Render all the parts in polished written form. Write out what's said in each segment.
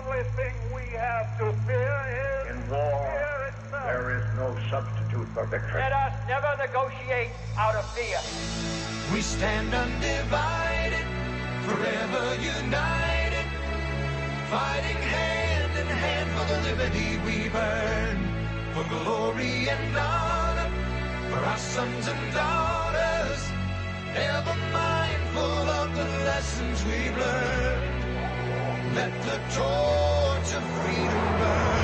only thing we have to fear is in war, fear itself. There is no substitute for victory. Let us never negotiate out of fear. We stand undivided, forever united, fighting hand in hand for the liberty we burn, for glory and honor, for our sons and daughters, ever mindful of the lessons we've learned. Let the torch of freedom burn.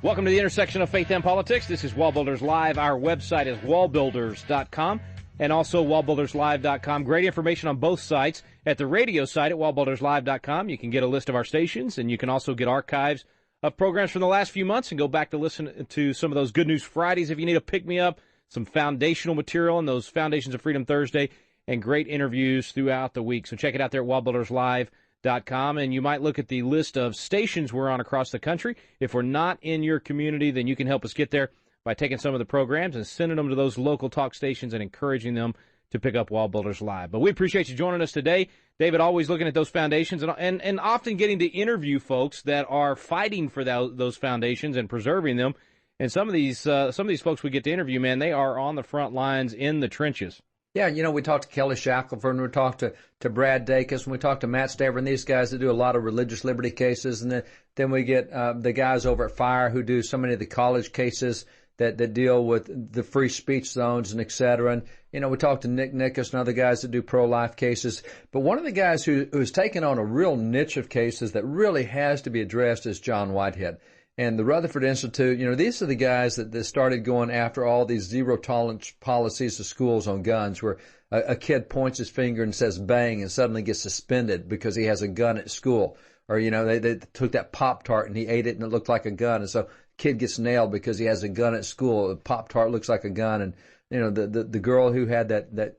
Welcome to the intersection of faith and politics. This is WallBuilders Live. Our website is wallbuilders.com and also wallbuilderslive.com. Great information on both sites. At the radio site at wallbuilderslive.com, you can get a list of our stations, and you can also get archives of programs from the last few months and go back to listen to some of those Good News Fridays if you need a pick-me-up, some foundational material on those Foundations of Freedom Thursday, and great interviews throughout the week. So check it out there at wallbuilderslive.com. And you might look at the list of stations we're on across the country. If we're not in your community, then you can help us get there by taking some of the programs and sending them to those local talk stations and encouraging them to pick up WallBuilders Live. But we appreciate you joining us today. David, always looking at those foundations and often getting to interview folks that are fighting for those foundations and preserving them. And some of these folks we get to interview, man, they are on the front lines in the trenches. Yeah, you know, we talked to Kelly Shackelford, and we talked to Brad Dacus, and we talked to Matt Staver, and these guys that do a lot of religious liberty cases. And then we get the guys over at FIRE who do so many of the college cases that deal with the free speech zones and et cetera. And, you know, we talked to Nick Nickus and other guys that do pro-life cases. But one of the guys who's taken on a real niche of cases that really has to be addressed is John Whitehead. And the Rutherford Institute, you know, these are the guys that started going after all these zero tolerance policies of schools on guns, where a kid points his finger and says bang and suddenly gets suspended because he has a gun at school. Or, you know, they took that Pop-Tart and he ate it and it looked like a gun. And so kid gets nailed because he has a gun at school. The Pop-Tart looks like a gun. And, you know, the girl who had that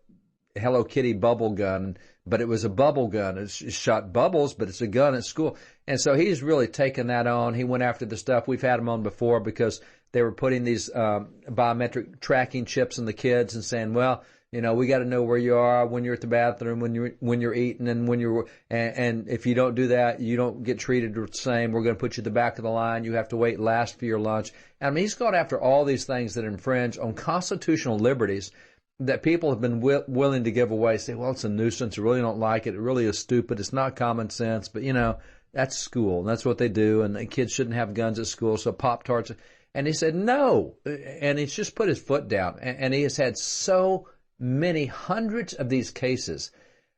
Hello Kitty bubble gun, but it was a bubble gun. It shot bubbles, but it's a gun at school. And so he's really taken that on. He went after the stuff. We've had him on before because they were putting these biometric tracking chips in the kids and saying, well, you know, we got to know where you are when you're at the bathroom, when you're eating, and if you don't do that, you don't get treated the same. We're going to put you at the back of the line. You have to wait last for your lunch. I mean, he's gone after all these things that infringe on constitutional liberties that people have been willing to give away. Say, well, it's a nuisance. I really don't like it. It really is stupid. It's not common sense. But, you know, that's school. And that's what they do. And the kids shouldn't have guns at school. So Pop-Tarts. And he said, no. And he's just put his foot down. And he has had so many hundreds of these cases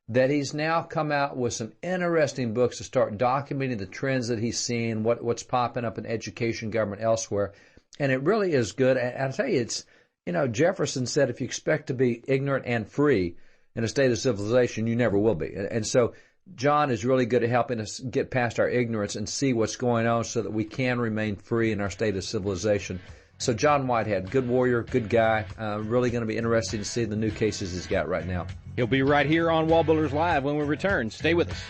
that he's now come out with some interesting books to start documenting the trends that he's seeing, what's popping up in education, government, elsewhere. And it really is good. And I'll tell you, it's, you know, Jefferson said if you expect to be ignorant and free in a state of civilization, you never will be. And so John is really good at helping us get past our ignorance and see what's going on so that we can remain free in our state of civilization. So John Whitehead, good warrior, good guy, really going to be interesting to see the new cases he's got right now. He'll be right here on WallBuilders Live when we return. Stay with us.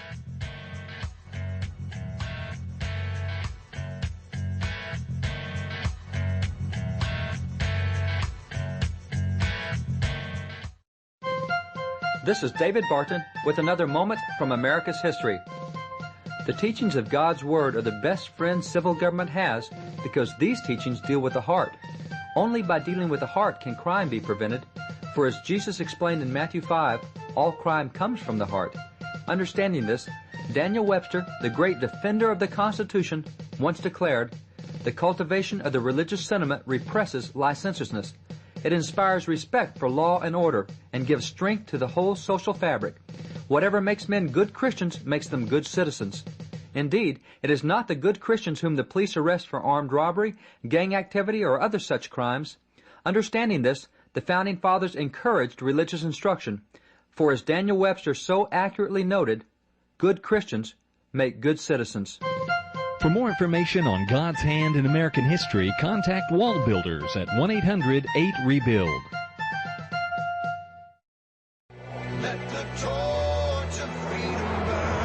This is David Barton with another moment from America's history. The teachings of God's Word are the best friend civil government has because these teachings deal with the heart. Only by dealing with the heart can crime be prevented, for as Jesus explained in Matthew 5, all crime comes from the heart. Understanding this, Daniel Webster, the great defender of the Constitution, once declared, "The cultivation of the religious sentiment represses licentiousness. It inspires respect for law and order and gives strength to the whole social fabric. Whatever makes men good Christians makes them good citizens. Indeed, it is not the good Christians whom the police arrest for armed robbery, gang activity, or other such crimes. Understanding this, the Founding Fathers encouraged religious instruction, for as Daniel Webster so accurately noted, good Christians make good citizens." For more information on God's hand in American history, contact WallBuilders at 1-800-8-REBUILD. Let the torch of freedom burn.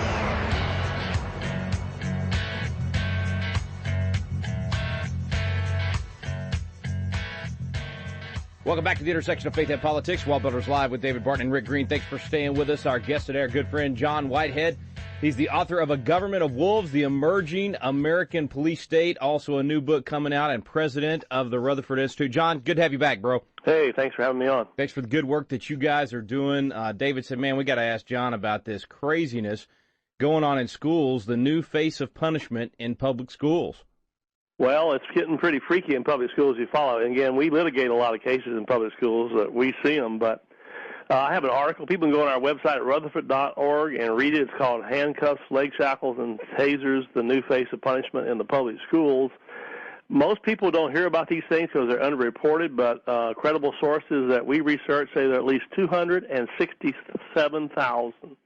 Welcome back to the intersection of faith and politics. WallBuilders Live with David Barton and Rick Green. Thanks for staying with us. Our guest today, our good friend John Whitehead. He's the author of A Government of Wolves, The Emerging American Police State, also a new book coming out, and president of the Rutherford Institute. John, good to have you back, bro. Hey, thanks for having me on. Thanks for the good work that you guys are doing. David said, man, we got to ask John about this craziness going on in schools, the new face of punishment in public schools. Well, it's getting pretty freaky in public schools you follow. And again, we litigate a lot of cases in public schools. We see them, but I have an article. People can go on our website at rutherford.org and read it. It's called Handcuffs, Leg Shackles, and Tasers, the New Face of Punishment in the Public Schools. Most people don't hear about these things because they're underreported, but credible sources that we research say there are at least 267,000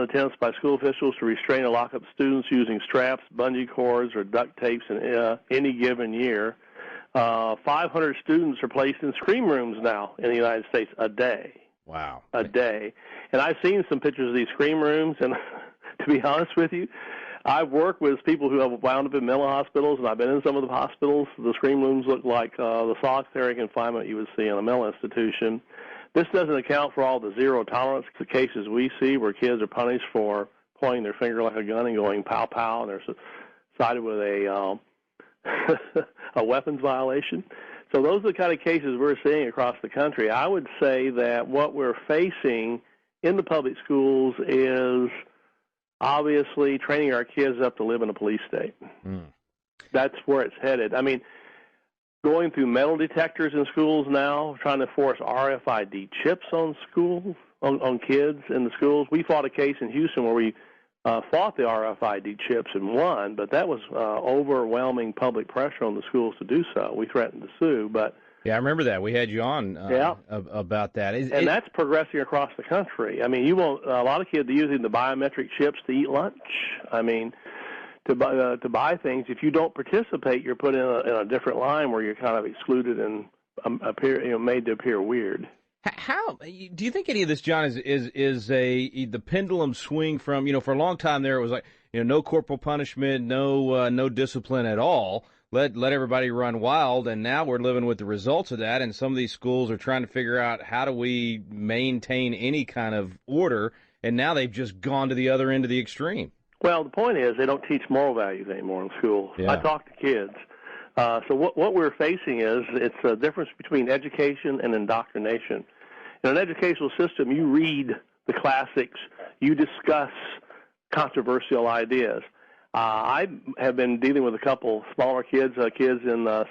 attempts by school officials to restrain or lock up students using straps, bungee cords, or duct tapes in any given year. 500 students are placed in scream rooms now in the United States a day. Wow. A day. And I've seen some pictures of these scream rooms, and to be honest with you, I've worked with people who have wound up in mental hospitals, and I've been in some of the hospitals. The scream rooms look like the solitary confinement you would see in a mental institution. This doesn't account for all the zero tolerance cases we see where kids are punished for pointing their finger like a gun and going pow pow, and they're cited with a weapons violation. So those are the kind of cases we're seeing across the country. I would say that what we're facing in the public schools is obviously training our kids up to live in a police state. That's where it's headed. I mean, going through metal detectors in schools now, trying to force RFID chips on schools, on kids in the schools. We fought a case in Houston where we fought the RFID chips and won, but that was overwhelming public pressure on the schools to do so. We threatened to sue, but yeah, I remember that. We had you on about that. That's progressing across the country. I mean, you want a lot of kids using the biometric chips to eat lunch. I mean, to buy things. If you don't participate, you're put in a different line where you're kind of excluded and made to appear weird. How do you think any of this, John, is the pendulum swing from, for a long time there it was like, no corporal punishment, no discipline at all. Let everybody run wild, and now we're living with the results of that, and some of these schools are trying to figure out how do we maintain any kind of order, and now they've just gone to the other end of the extreme. Well, the point is they don't teach moral values anymore in schools. Yeah. I talk to kids. So what we're facing is it's a difference between education and indoctrination. In an educational system, you read the classics, you discuss controversial ideas. I have been dealing with a couple smaller kids in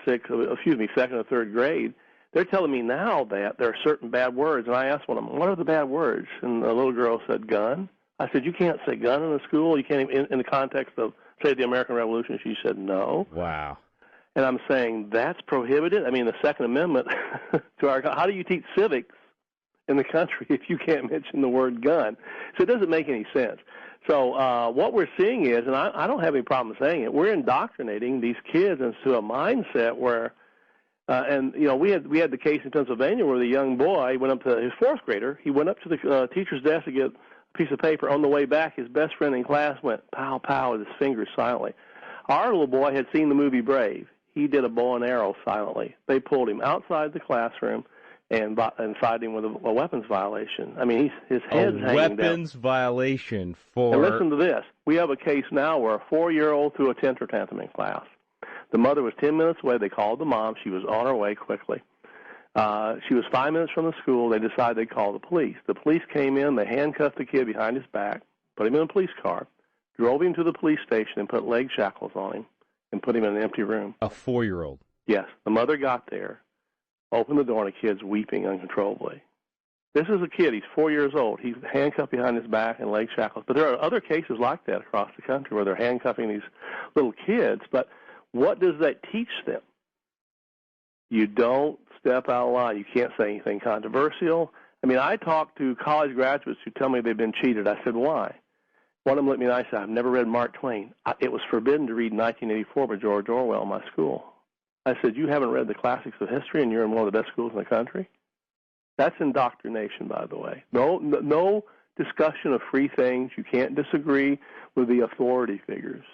second or third grade. They're telling me now that there are certain bad words, and I asked one of them, what are the bad words? And the little girl said, gun. I said, you can't say gun in the school? You can't even, in the context of, say, the American Revolution? She said, no. Wow. And I'm saying that's prohibited? I mean, the Second Amendment to our, how do you teach civics in the country if you can't mention the word gun? So it doesn't make any sense. So what we're seeing is, and I don't have any problem saying it, we're indoctrinating these kids into a mindset where, we had the case in Pennsylvania where the young boy went up to his fourth grader. He went up to the teacher's desk to get a piece of paper. On the way back, his best friend in class went pow pow with his fingers silently. Our little boy had seen the movie Brave. He did a bow and arrow silently. They pulled him outside the classroom and cited him with a weapons violation. I mean, his head's hanging down. A weapons violation for... And listen to this. We have a case now where a 4-year-old threw a temper tantrum in class. The mother was 10 minutes away. They called the mom. She was on her way quickly. She was 5 minutes from the school. They decided they'd call the police. The police came in. They handcuffed the kid behind his back, put him in a police car, drove him to the police station and put leg shackles on him and put him in an empty room. A 4-year-old? Yes. The mother got there, opened the door, and the kid's weeping uncontrollably. This is a kid. He's 4 years old. He's handcuffed behind his back and leg shackles. But there are other cases like that across the country where they're handcuffing these little kids. But what does that teach them? You don't step out of line. You can't say anything controversial. I mean, I talk to college graduates who tell me they've been cheated. I said, why? One of them looked at me and I said, I've never read Mark Twain. It was forbidden to read 1984 by George Orwell in my school. I said, you haven't read the classics of history and you're in one of the best schools in the country? That's indoctrination, by the way. No discussion of free things. You can't disagree with the authority figures.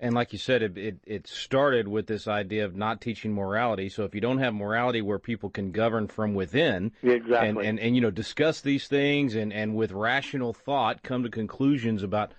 And like you said, it started with this idea of not teaching morality. So if you don't have morality where people can govern from within, exactly, and you know, discuss these things and with rational thought come to conclusions about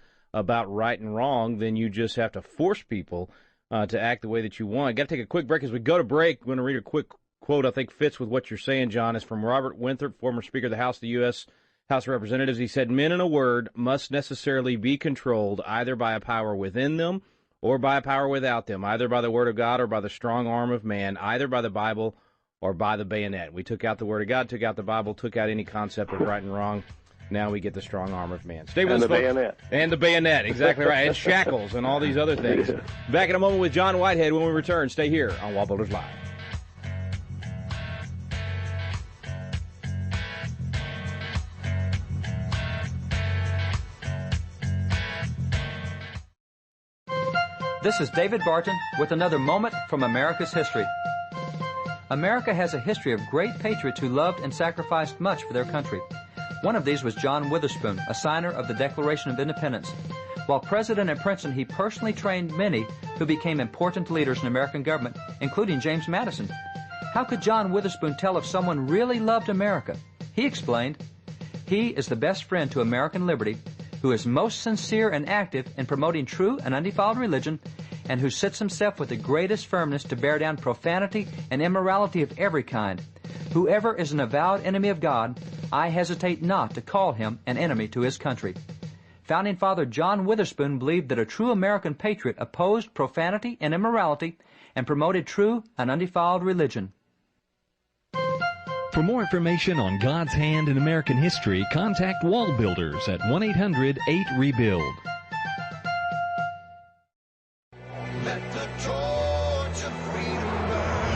right and wrong, then you just have to force people to act the way that you want. Got to take a quick break. As we go to break, I'm going to read a quick quote I think fits with what you're saying, John. It's from Robert Winthrop, former Speaker of the House of the U.S. House of Representatives. He said, "Men, in a word, must necessarily be controlled either by a power within them or by a power without them, either by the word of God or by the strong arm of man, either by the Bible or by the bayonet." We took out the word of God, took out the Bible, took out any concept of right and wrong. Now we get the strong arm of man. Stay with us, folks. Bayonet. And the bayonet, exactly right. And shackles and all these other things. Back in a moment with John Whitehead when we return. Stay here on WallBuilders Live. This is David Barton with another moment from America's history. America has a history of great patriots who loved and sacrificed much for their country. One of these was John Witherspoon, a signer of the Declaration of Independence. While president at Princeton, he personally trained many who became important leaders in American government, including James Madison. How could John Witherspoon tell if someone really loved America? He explained, "He is the best friend to American liberty, who is most sincere and active in promoting true and undefiled religion, and who sets himself with the greatest firmness to bear down profanity and immorality of every kind. Whoever is an avowed enemy of God, I hesitate not to call him an enemy to his country." Founding Father John Witherspoon believed that a true American patriot opposed profanity and immorality and promoted true and undefiled religion. For more information on God's hand in American history, contact WallBuilders at 1-800-8-REBUILD. Let the torch of freedom burn.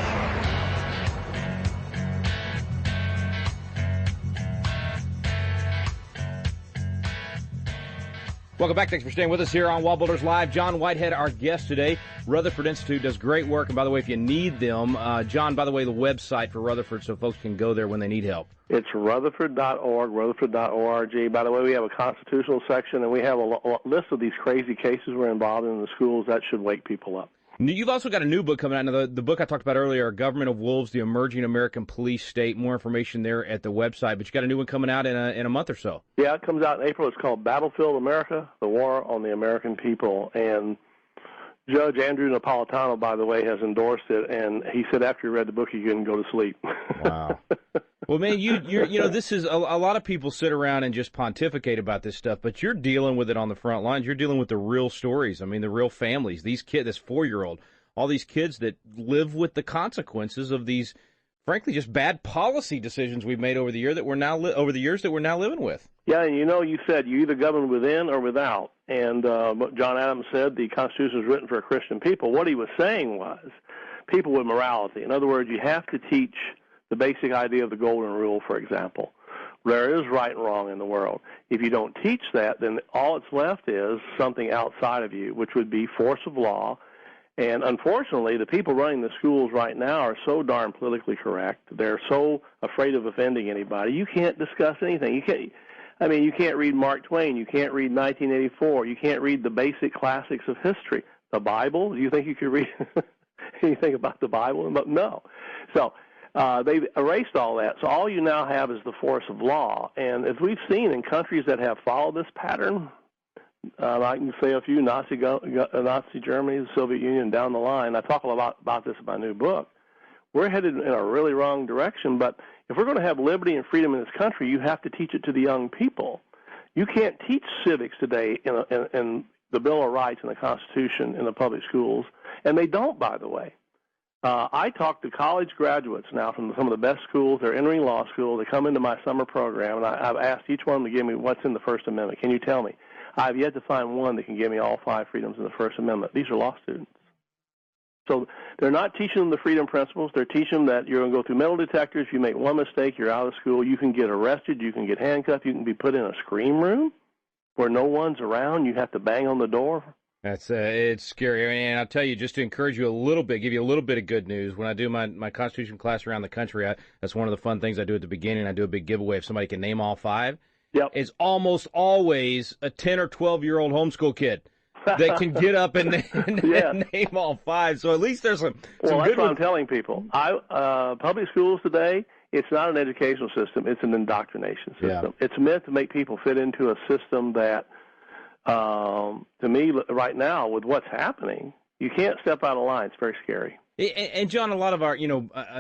Welcome back. Thanks for staying with us here on WallBuilders Live. John Whitehead, our guest today. Rutherford Institute does great work. And by the way, if you need them, John, by the way, the website for Rutherford so folks can go there when they need help. It's rutherford.org, rutherford.org. By the way, we have a constitutional section, and we have a list of these crazy cases we're involved in the schools. That should wake people up. You've also got a new book coming out. Now, the book I talked about earlier, Government of Wolves, the Emerging American Police State. More information there at the website. But you got a new one coming out in a month or so. Yeah, it comes out in April. It's called Battlefield America, The War on the American People. And Judge Andrew Napolitano, by the way, has endorsed it. And he said after he read the book, he couldn't go to sleep. Wow. Well, man, you know, this is a lot of people sit around and just pontificate about this stuff, but you're dealing with it on the front lines. You're dealing with the real stories. I mean, the real families. These kids, this 4-year-old, all these kids that live with the consequences of these, frankly, just bad policy decisions we've made over the year that we're now living with. Yeah, and you said you either govern within or without. And what John Adams said, the Constitution was written for a Christian people. What he was saying was people with morality. In other words, you have to teach the basic idea of the golden rule, for example. There is right and wrong in the world. If you don't teach that, then all that's left is something outside of you, which would be force of law. And unfortunately, the people running the schools right now are so darn politically correct. They're so afraid of offending anybody. You can't discuss anything. You can't read Mark Twain. You can't read 1984. You can't read the basic classics of history. The Bible, do you think you could read anything about the Bible? No. So they've erased all that. So all you now have is the force of law. And as we've seen in countries that have followed this pattern, I can say a few, Nazi Germany, the Soviet Union, down the line. I talk a lot about this in my new book. We're headed in a really wrong direction, but if we're going to have liberty and freedom in this country, you have to teach it to the young people. You can't teach civics today in the Bill of Rights and the Constitution in the public schools, and they don't, by the way. I talk to college graduates now from some of the best schools. They're entering law school. They come into my summer program, and I've asked each one to give me what's in the First Amendment. Can you tell me? I've yet to find one that can give me all 5 freedoms in the First Amendment. These are law students. So they're not teaching them the freedom principles. They're teaching them that you're going to go through metal detectors. If you make one mistake, you're out of school. You can get arrested. You can get handcuffed. You can be put in a scream room where no one's around. You have to bang on the door. That's it's scary. And I'll tell you, just to encourage you a little bit, give you a little bit of good news, when I do my Constitution class around the country, that's one of the fun things I do at the beginning. I do a big giveaway if somebody can name all 5. Yep. It's almost always a 10 or 12-year-old homeschool kid. that can get up and name all five. So at least there's some Well, good that's what I'm telling people. Public schools today, it's not an educational system. It's an indoctrination system. Yeah. It's meant to make people fit into a system that, to me, right now, with what's happening, you can't step out of line. It's very scary. And John, a lot of our,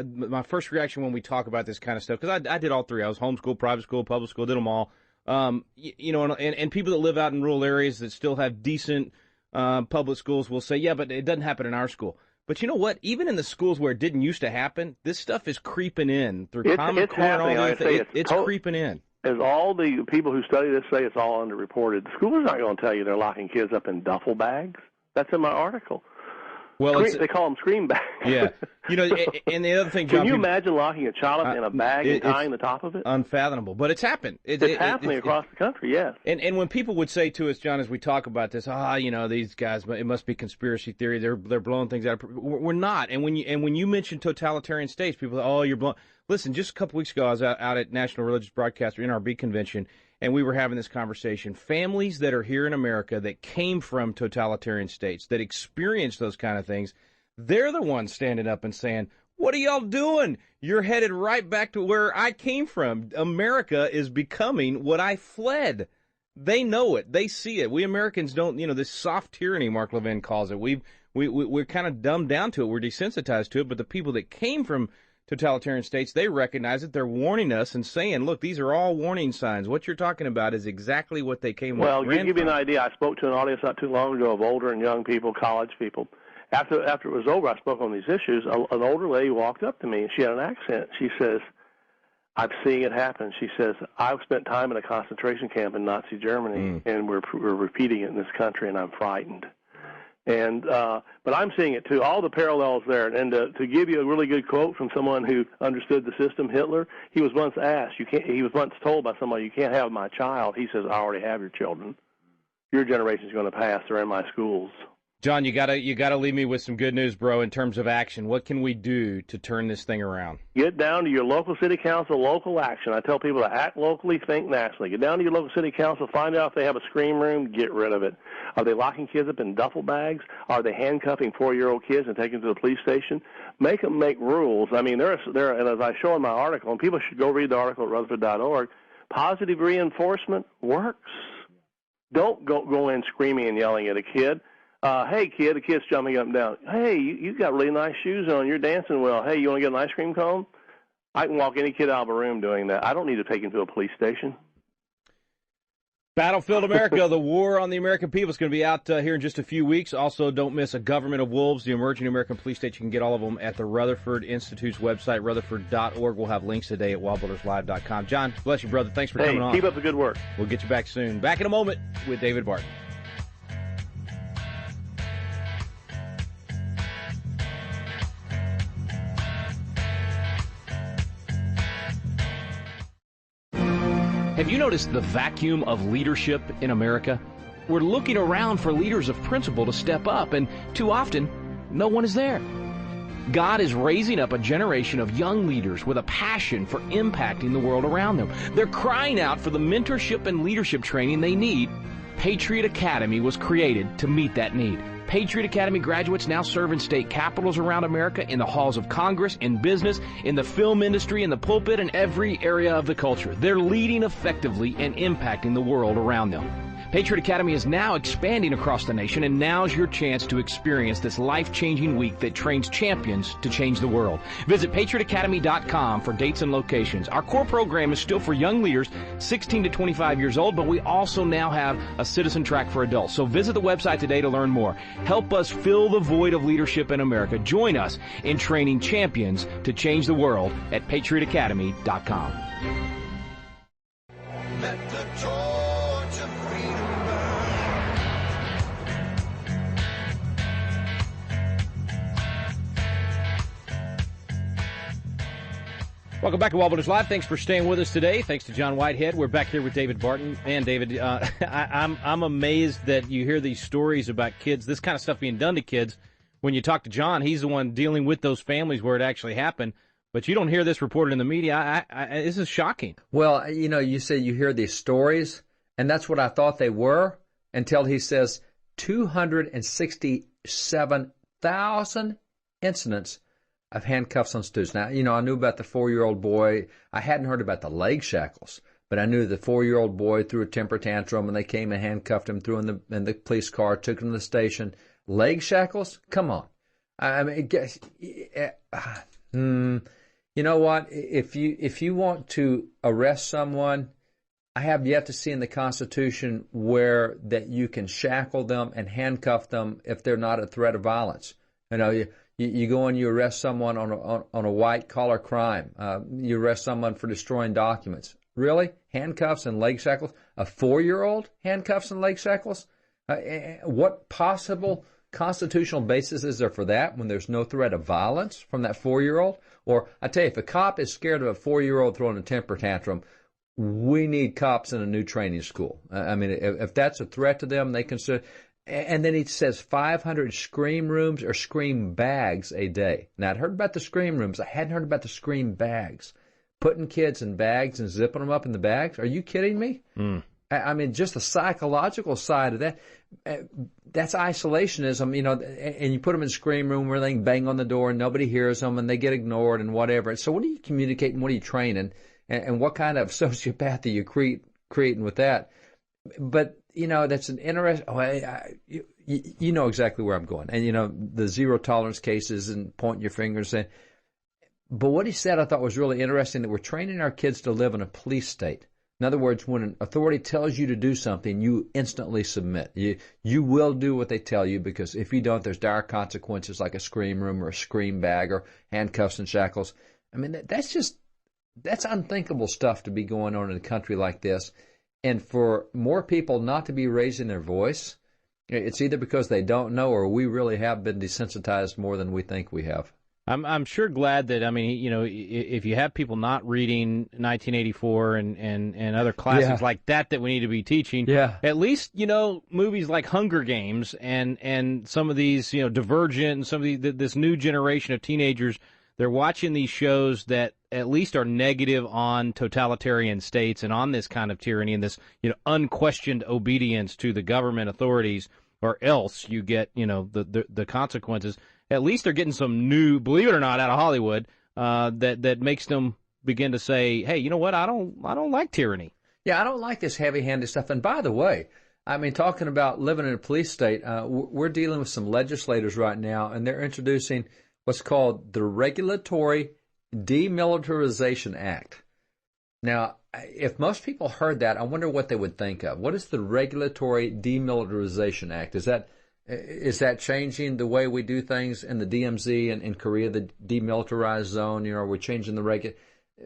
my first reaction when we talk about this kind of stuff, because I did all three. I was homeschool, private school, public school, did them all. And people that live out in rural areas that still have decent public schools will say, yeah, but it doesn't happen in our school. But you know what? Even in the schools where it didn't used to happen, this stuff is creeping in through Common Core and all that. It's creeping in. As all the people who study this say, it's all underreported. The school is not going to tell you they're locking kids up in duffel bags. That's in my article. Well, they call them scream bags. Yeah. And the other thing, John, can you imagine locking a child up in a bag and tying the top of it? Unfathomable. But it's happened. It's happening across the country, yes. And when people would say to us, John, as we talk about this, these guys, it must be conspiracy theory. They're blowing things out. We're not. And when you mention totalitarian states, people say, you're blowing. Listen, just a couple weeks ago, I was out at National Religious Broadcaster NRB convention, and we were having this conversation. Families that are here in America that came from totalitarian states, that experienced those kind of things, they're the ones standing up and saying, what are y'all doing? You're headed right back to where I came from. America is becoming what I fled. They know it. They see it. We Americans don't, this soft tyranny, Mark Levin calls it. We're kind of dumbed down to it. We're desensitized to it. But the people that came from totalitarian states, they recognize it. They're warning us and saying, look, these are all warning signs. What you're talking about is exactly what they came from. Well, to give you an idea, I spoke to an audience not too long ago of older and young people, college people. After it was over, I spoke on these issues. An older lady walked up to me, and she had an accent. She says, I'm seeing it happen. She says, I've spent time in a concentration camp in Nazi Germany, and we're repeating it in this country, and I'm frightened. And but I'm seeing it too. All the parallels there. And to give you a really good quote from someone who understood the system, Hitler, he was once asked, he was once told by somebody, you can't have my child. He says, I already have your children. Your generation's going to pass. They're in my schools. John, you gotta leave me with some good news, bro, in terms of action. What can we do to turn this thing around? Get down to your local city council, local action. I tell people to act locally, think nationally. Get down to your local city council, find out if they have a scream room, get rid of it. Are they locking kids up in duffel bags? Are they handcuffing 4-year-old kids and taking them to the police station? Make them make rules. I mean, there, and as I show in my article, and people should go read the article at Rutherford.org, positive reinforcement works. Don't go in screaming and yelling at a kid. Hey, kid, the kid's jumping up and down. Hey, you got really nice shoes on. You're dancing well. Hey, you want to get an ice cream cone? I can walk any kid out of a room doing that. I don't need to take him to a police station. Battlefield America, the war on the American people is going to be out here in just a few weeks. Also, don't miss A Government of Wolves, the emerging American police state. You can get all of them at the Rutherford Institute's website, rutherford.org. We'll have links today at wallbuilderslive.com. John, bless you, brother. Thanks for coming on. Keep up the good work. We'll get you back soon. Back in a moment with David Barton. Have you noticed the vacuum of leadership in America? We're looking around for leaders of principle to step up, and too often, no one is there. God is raising up a generation of young leaders with a passion for impacting the world around them. They're crying out for the mentorship and leadership training they need. Patriot Academy was created to meet that need. Patriot Academy graduates now serve in state capitals around America, in the halls of Congress, in business, in the film industry, in the pulpit, and every area of the culture. They're leading effectively and impacting the world around them. Patriot Academy is now expanding across the nation, and now's your chance to experience this life-changing week that trains champions to change the world. Visit patriotacademy.com for dates and locations. Our core program is still for young leaders 16 to 25 years old, but we also now have a citizen track for adults. So visit the website today to learn more. Help us fill the void of leadership in America. Join us in training champions to change the world at patriotacademy.com. Let the torch of freedom Welcome back to WallBuilders Live. Thanks for staying with us today. Thanks to John Whitehead. We're back here with David Barton. Man, David, I'm amazed that you hear these stories about kids, this kind of stuff being done to kids. When you talk to John, he's the one dealing with those families where it actually happened. But you don't hear this reported in the media. This is shocking. Well, you say you hear these stories, and that's what I thought they were until he says 267,000 incidents of handcuffs on students. Now, I knew about the 4-year-old boy. I hadn't heard about the leg shackles, but I knew the 4-year-old boy threw a temper tantrum and they came and handcuffed him, threw him in the police car, took him to the station. Leg shackles? Come on. I mean, you know what? If you want to arrest someone, I have yet to see in the Constitution where that you can shackle them and handcuff them if they're not a threat of violence. You go and you arrest someone on a white collar crime. You arrest someone for destroying documents. Really? Handcuffs and leg shackles? A 4-year-old handcuffs and leg shackles? What possible constitutional basis is there for that when there's no threat of violence from that 4-year-old? Or I tell you, if a cop is scared of a 4-year-old throwing a temper tantrum, we need cops in a new training school. I mean, if that's a threat to them, they consider. And then he says 500 scream rooms or scream bags a day. Now, I'd heard about the scream rooms. I hadn't heard about the scream bags. Putting kids in bags and zipping them up in the bags. Are you kidding me? I mean, just the psychological side of that. That's isolationism, and you put them in a scream room where they can bang on the door and nobody hears them and they get ignored and whatever. So what are you communicating? What are you training? And what kind of sociopath are you creating with that? But, that's an interesting, you know exactly where I'm going. And, the zero tolerance cases and pointing your fingers. But what he said I thought was really interesting, that we're training our kids to live in a police state. In other words, when an authority tells you to do something, you instantly submit. You will do what they tell you, because if you don't, there's dire consequences like a scream room or a scream bag or handcuffs and shackles. I mean, that's unthinkable stuff to be going on in a country like this. And for more people not to be raising their voice, it's either because they don't know or we really have been desensitized more than we think we have. I'm sure glad that, if you have people not reading 1984 and other classics like that we need to be teaching, at least, movies like Hunger Games and some of these, Divergent and some of this new generation of teenagers, they're watching these shows that at least are negative on totalitarian states and on this kind of tyranny and this, unquestioned obedience to the government authorities, or else you get, the consequences. At least they're getting some new, believe it or not, out of Hollywood that makes them begin to say, hey, you know what? I don't like tyranny. Yeah, I don't like this heavy-handed stuff. And by the way, I mean, talking about living in a police state, we're dealing with some legislators right now, and they're introducing what's called the Regulatory Demilitarization Act. Now, if most people heard that, I wonder what they would think of. What is the Regulatory Demilitarization Act? Is that changing the way we do things in the DMZ and in Korea, the demilitarized zone? We're changing the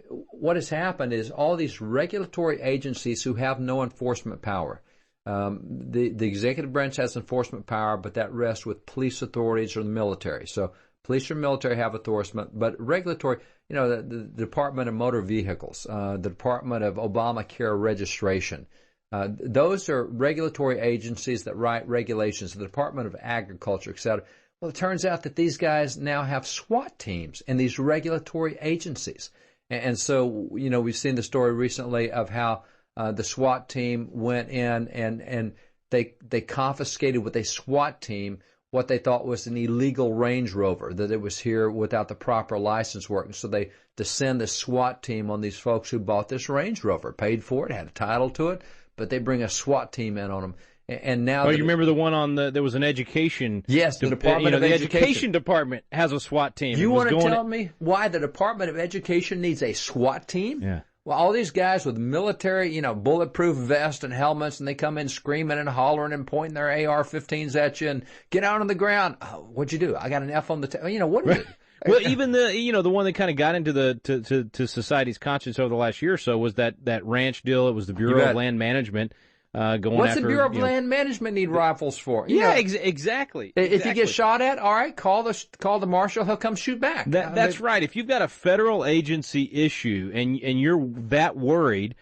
What has happened is all these regulatory agencies who have no enforcement power. The executive branch has enforcement power, but that rests with police authorities or the military. So police or military have enforcement, but regulatory, the Department of Motor Vehicles, the Department of Obamacare registration, those are regulatory agencies that write regulations, the Department of Agriculture, etc. Well, it turns out that these guys now have SWAT teams in these regulatory agencies. And so, we've seen the story recently of how the SWAT team went in and they confiscated with a SWAT team what they thought was an illegal Range Rover, that it was here without the proper license work. And so they send the SWAT team on these folks who bought this Range Rover, paid for it, had a title to it, but they bring a SWAT team in on them. And now, you remember the one on there was an education. Yes, the Department of Education. The education department has a SWAT team. You want to tell me why the Department of Education needs a SWAT team? Yeah. Well, all these guys with military, bulletproof vests and helmets, and they come in screaming and hollering and pointing their AR-15s at you and get out on the ground. Oh, what'd you do? I got an F on the what is it? Well, even the one that kind of got into to society's conscience over the last year or so was that ranch deal. It was the Bureau of Land Management going What's after. the Bureau of Land Management need rifles for? Exactly. If you get shot at, all right, call the marshal. He'll come shoot back. That's right. If you've got a federal agency issue and you're that worried,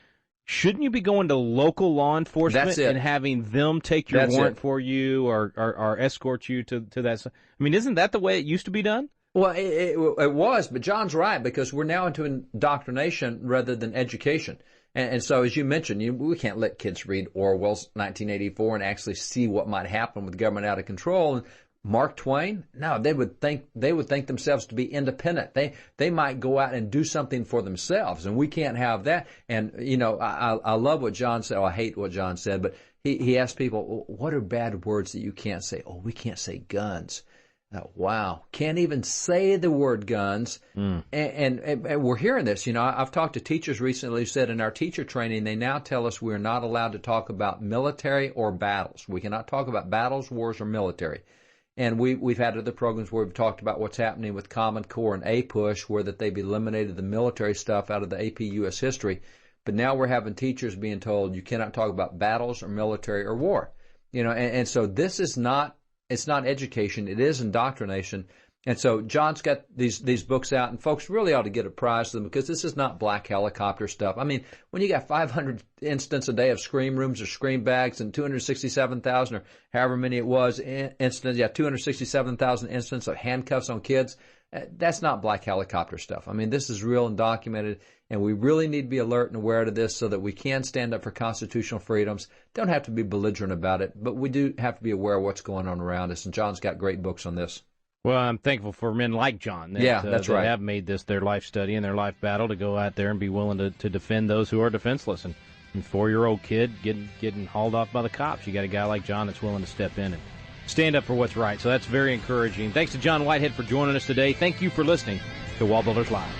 shouldn't you be going to local law enforcement and having them take your warrant for you or escort you to that? I mean, isn't that the way it used to be done? Well, it was, but John's right, because we're now into indoctrination rather than education. And so, as you mentioned, we can't let kids read Orwell's 1984 and actually see what might happen with government out of control. And Mark Twain, no, they would think themselves to be independent. They might go out and do something for themselves, and we can't have that. And I love what John said. Oh, I hate what John said, but he asked people, what are bad words that you can't say? Oh, we can't say guns. Wow, can't even say the word guns. And we're hearing this. I've talked to teachers recently who said in our teacher training, they now tell us we're not allowed to talk about military or battles. We cannot talk about battles, wars, or military. And we've had other programs where we've talked about what's happening with Common Core and APUSH, where that they've eliminated the military stuff out of the AP U.S. history. But now we're having teachers being told you cannot talk about battles or military or war. And so this is not, it's not education, it is indoctrination. And so John's got these books out, and folks really ought to get a prize to them, because this is not black helicopter stuff. I mean, when you got 500 incidents a day of scream rooms or scream bags and 267,000 or however many it was incidents, 267,000 incidents of handcuffs on kids, that's not black helicopter stuff. I mean, this is real and documented, and we really need to be alert and aware of this so that we can stand up for constitutional freedoms. Don't have to be belligerent about it, but we do have to be aware of what's going on around us, and John's got great books on this. Well, I'm thankful for men like John that, that's right. have made this their life study and their life battle to go out there and be willing to defend those who are defenseless. And 4-year-old kid getting hauled off by the cops, you got a guy like John that's willing to step in and stand up for what's right. So that's very encouraging. Thanks to John Whitehead for joining us today. Thank you for listening to WallBuilders Live.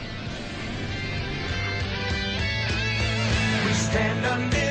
We stand undivided.